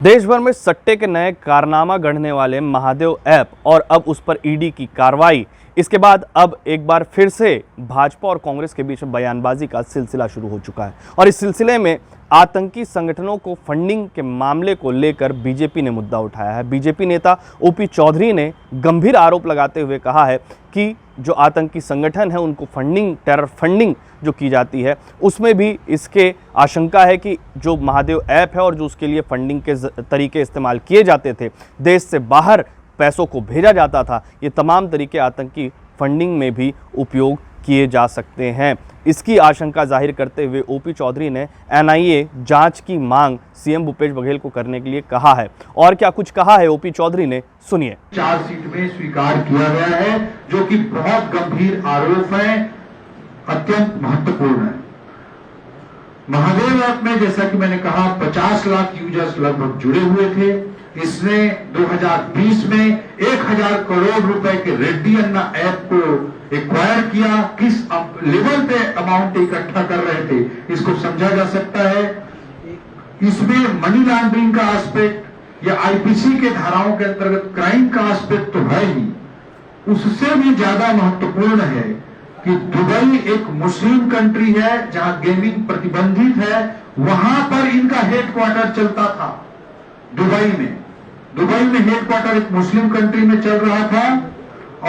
देश भर में सट्टे के नए कारनामा गढ़ने वाले महादेव ऐप और अब उस पर ईडी की कार्रवाई। इसके बाद अब एक बार फिर से भाजपा और कांग्रेस के बीच में बयानबाजी का सिलसिला शुरू हो चुका है और इस सिलसिले में आतंकी संगठनों को फंडिंग के मामले को लेकर बीजेपी ने मुद्दा उठाया है। बीजेपी नेता ओपी चौधरी ने गंभीर आरोप लगाते हुए कहा है कि जो आतंकी संगठन है उनको फंडिंग, टेरर फंडिंग जो की जाती है उसमें भी इसके आशंका है कि जो महादेव ऐप है और जो उसके लिए फंडिंग के तरीके इस्तेमाल किए जाते थे, देश से बाहर पैसों को भेजा जाता था, ये तमाम तरीके आतंकी फंडिंग में भी उपयोग किए जा सकते हैं। इसकी आशंका जाहिर करते हुए ओपी चौधरी ने एनआईए जांच की मांग सीएम भूपेश बघेल को करने के लिए कहा है। और क्या कुछ कहा है ओपी चौधरी ने, सुनिए। चार्जशीट में स्वीकार किया गया है, जो कि बहुत गंभीर आरोप है, अत्यंत महत्वपूर्ण है। महादेव ऐप में जैसा कि मैंने कहा 50 लाख यूजर्स लगभग जुड़े हुए थे। इसने 2020 में 1000 करोड़ रुपए के रेड्डी अन्ना ऐप को एक्वायर किया। किस लेवल पे अमाउंट इकट्ठा कर रहे थे इसको समझा जा सकता है। इसमें मनी लॉन्ड्रिंग का एस्पेक्ट या आईपीसी के धाराओं के अंतर्गत क्राइम का एस्पेक्ट तो है ही, उससे भी ज्यादा महत्वपूर्ण है कि दुबई एक मुस्लिम कंट्री है जहां गेमिंग प्रतिबंधित है, वहां पर इनका हेडक्वार्टर चलता था। दुबई में हेडक्वार्टर एक मुस्लिम कंट्री में चल रहा था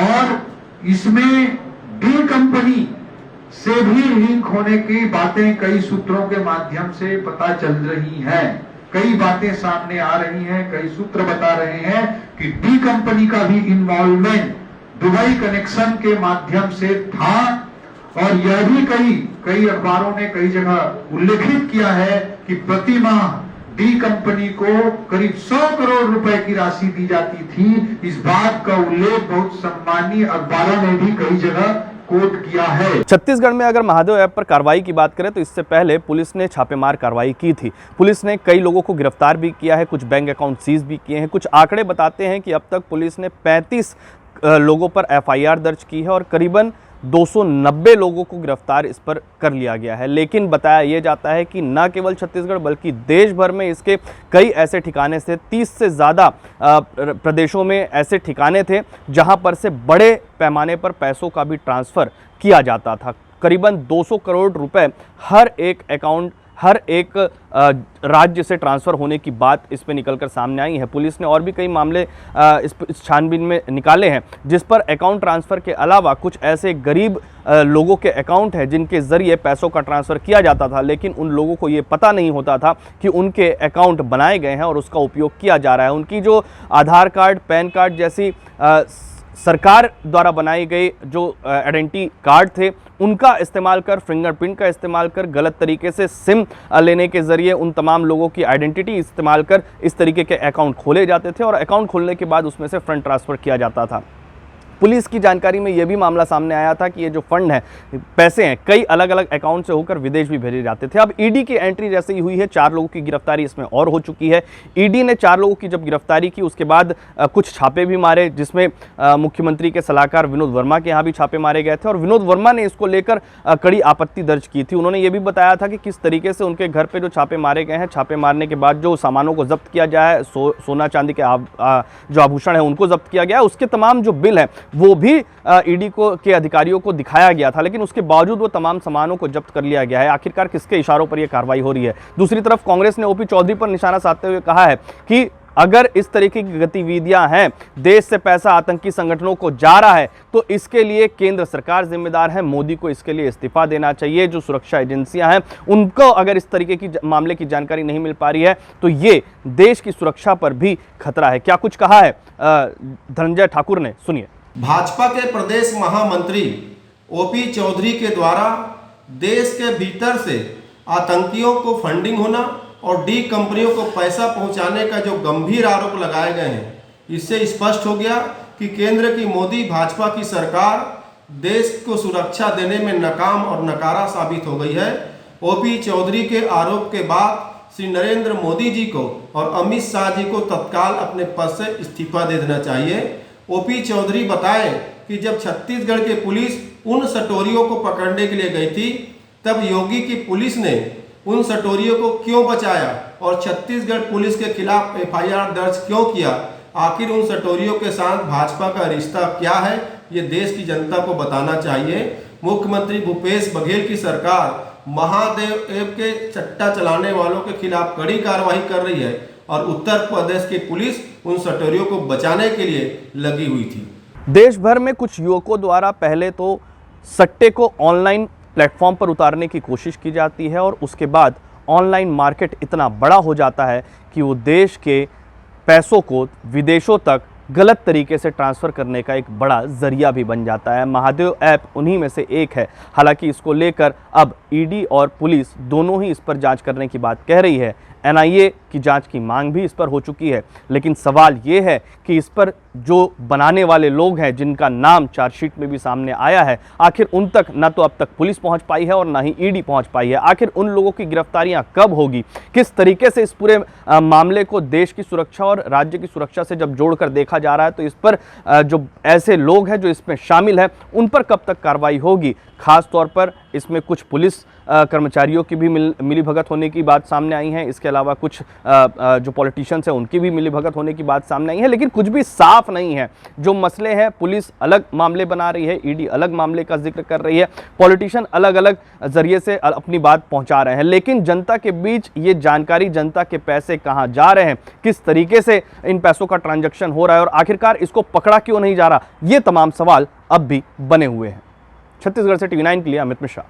और इसमें डी कंपनी से भी लिंक होने की बातें कई सूत्रों के माध्यम से पता चल रही हैं। कई बातें सामने आ रही हैं, कई सूत्र बता रहे हैं कि डी कंपनी का भी इन्वॉल्वमेंट दुबई कनेक्शन के माध्यम से था। और यह भी कई अखबारों ने कई जगह उल्लेखित किया है कि प्रति माह डी कंपनी को करीब 100 करोड़ रुपए की राशि दी जाती थी। इस बात का उल्लेख बहुत सम्मानीय अखबारों ने भी कई जगह कोट किया है। छत्तीसगढ़ में अगर महादेव ऐप पर कार्रवाई की बात करें तो इससे पहले पुलिस ने छापेमार कार्रवाई की थी। पुलिस ने कई लोगों को गिरफ्तार भी किया है, कुछ बैंक अकाउंट सीज भी किए हैं। कुछ आंकड़े बताते हैं कि अब तक पुलिस ने 35 लोगों पर एफआईआर दर्ज की है और करीबन 290 लोगों को गिरफ्तार इस पर कर लिया गया है। लेकिन बताया यह जाता है कि न केवल छत्तीसगढ़ बल्कि देश भर में इसके कई ऐसे ठिकाने से 30 से ज़्यादा प्रदेशों में ऐसे ठिकाने थे जहां पर से बड़े पैमाने पर पैसों का भी ट्रांसफ़र किया जाता था। करीबन 200 करोड़ रुपए हर एक अकाउंट, हर एक राज्य से ट्रांसफ़र होने की बात इस पे निकलकर सामने आई है। पुलिस ने और भी कई मामले इस छानबीन में निकाले हैं जिस पर अकाउंट ट्रांसफ़र के अलावा कुछ ऐसे गरीब लोगों के अकाउंट हैं जिनके ज़रिए पैसों का ट्रांसफ़र किया जाता था, लेकिन उन लोगों को ये पता नहीं होता था कि उनके अकाउंट बनाए गए हैं और उसका उपयोग किया जा रहा है। उनकी जो आधार कार्ड, पैन कार्ड जैसी सरकार द्वारा बनाई गई जो आइडेंटिटी कार्ड थे उनका इस्तेमाल कर, फिंगरप्रिंट का इस्तेमाल कर, गलत तरीके से सिम लेने के ज़रिए उन तमाम लोगों की आइडेंटिटी इस्तेमाल कर इस तरीके के अकाउंट खोले जाते थे और अकाउंट खोलने के बाद उसमें से फंड ट्रांसफ़र किया जाता था। पुलिस की जानकारी में यह भी मामला सामने आया था कि ये जो फंड है, पैसे हैं, कई अलग अलग अकाउंट से होकर विदेश भी भेजे जाते थे। अब ईडी की एंट्री जैसे ही हुई है, 4 लोगों की गिरफ्तारी इसमें और हो चुकी है। ईडी ने 4 लोगों की जब गिरफ्तारी की उसके बाद कुछ छापे भी मारे, जिसमें मुख्यमंत्री के सलाहकार विनोद वर्मा के यहाँ भी छापे मारे गए थे और विनोद वर्मा ने इसको लेकर कड़ी आपत्ति दर्ज की थी। उन्होंने ये भी बताया था कि किस तरीके से उनके घर पर जो छापे मारे गए हैं, छापे मारने के बाद जो सामानों को जब्त किया जाए, सोना चांदी के जो आभूषण है उनको जब्त किया गया, उसके तमाम जो बिल है वो भी ईडी के अधिकारियों को दिखाया गया था, लेकिन उसके बावजूद वो तमाम सामानों को जब्त कर लिया गया है। आखिरकार किसके इशारों पर यह कार्रवाई हो रही है? दूसरी तरफ कांग्रेस ने ओपी चौधरी पर निशाना साधते हुए कहा है कि अगर इस तरीके की गतिविधियां हैं, देश से पैसा आतंकी संगठनों को जा रहा है, तो इसके लिए केंद्र सरकार जिम्मेदार है। मोदी को इसके लिए इस्तीफा देना चाहिए। जो सुरक्षा एजेंसियां हैं उनको अगर इस तरीके की मामले की जानकारी नहीं मिल पा रही है तो ये देश की सुरक्षा पर भी खतरा है। क्या कुछ कहा है धनंजय ठाकुर ने, सुनिए। भाजपा के प्रदेश महामंत्री ओपी चौधरी के द्वारा देश के भीतर से आतंकियों को फंडिंग होना और डी कंपनियों को पैसा पहुंचाने का जो गंभीर आरोप लगाए गए हैं, इससे स्पष्ट हो गया कि केंद्र की मोदी भाजपा की सरकार देश को सुरक्षा देने में नाकाम और नकारा साबित हो गई है। ओपी चौधरी के आरोप के बाद श्री नरेंद्र मोदी जी को और अमित शाह जी को तत्काल अपने पद से इस्तीफा दे देना चाहिए। ओपी चौधरी बताए कि जब छत्तीसगढ़ की पुलिस उन सटोरियों को पकड़ने के लिए गई थी, तब योगी की पुलिस ने उन सटोरियों को क्यों बचाया और छत्तीसगढ़ पुलिस के खिलाफ एफआईआर दर्ज क्यों किया? आखिर उन सटोरियों के साथ भाजपा का रिश्ता क्या है, ये देश की जनता को बताना चाहिए। मुख्यमंत्री भूपेश बघेल की सरकार महादेव ऐप के चट्टा चलाने वालों के खिलाफ कड़ी कार्रवाई कर रही है और उत्तर प्रदेश की पुलिस उन सटोरियों को बचाने के लिए लगी हुई थी। देश भर में कुछ युवकों द्वारा पहले तो सट्टे को ऑनलाइन प्लेटफॉर्म पर उतारने की कोशिश की जाती है और उसके बाद ऑनलाइन मार्केट इतना बड़ा हो जाता है कि वो देश के पैसों को विदेशों तक गलत तरीके से ट्रांसफ़र करने का एक बड़ा जरिया भी बन जाता है। महादेव ऐप उन्हीं में से एक है। हालांकि इसको लेकर अब ईडी और पुलिस दोनों ही इस पर जांच करने की बात कह रही है। एनआईए की जांच की मांग भी इस पर हो चुकी है, लेकिन सवाल ये है कि इस पर जो बनाने वाले लोग हैं, जिनका नाम चार्जशीट में भी सामने आया है, आखिर उन तक ना तो अब तक पुलिस पहुंच पाई है और ना ही ईडी पहुंच पाई है। आखिर उन लोगों की गिरफ्तारियां कब होगी? किस तरीके से इस पूरे मामले को देश की सुरक्षा और राज्य की सुरक्षा से जब जोड़कर देखा जा रहा है, तो इस पर जो ऐसे लोग हैं जो इसमें शामिल हैं, उन पर कब तक कार्रवाई होगी? खास तौर पर इसमें कुछ पुलिस कर्मचारियों की भी मिलीभगत होने की बात सामने आई है। इसके अलावा कुछ जो पॉलिटिशियंस हैं उनकी भी मिलीभगत होने की बात सामने आई है, लेकिन कुछ भी साफ नहीं है। जो मसले हैं, पुलिस अलग मामले बना रही है, ईडी अलग मामले का जिक्र कर रही है, पॉलिटिशियन अलग अलग जरिए से अपनी बात पहुंचा रहे हैं, लेकिन जनता के बीच ये जानकारी, जनता के पैसे कहां जा रहे हैं, किस तरीके से इन पैसों का ट्रांजैक्शन हो रहा है और आखिरकार इसको पकड़ा क्यों नहीं जा रहा, ये तमाम सवाल अब भी बने हुए हैं। छत्तीसगढ़ से TV9 के लिए अमित मिश्रा।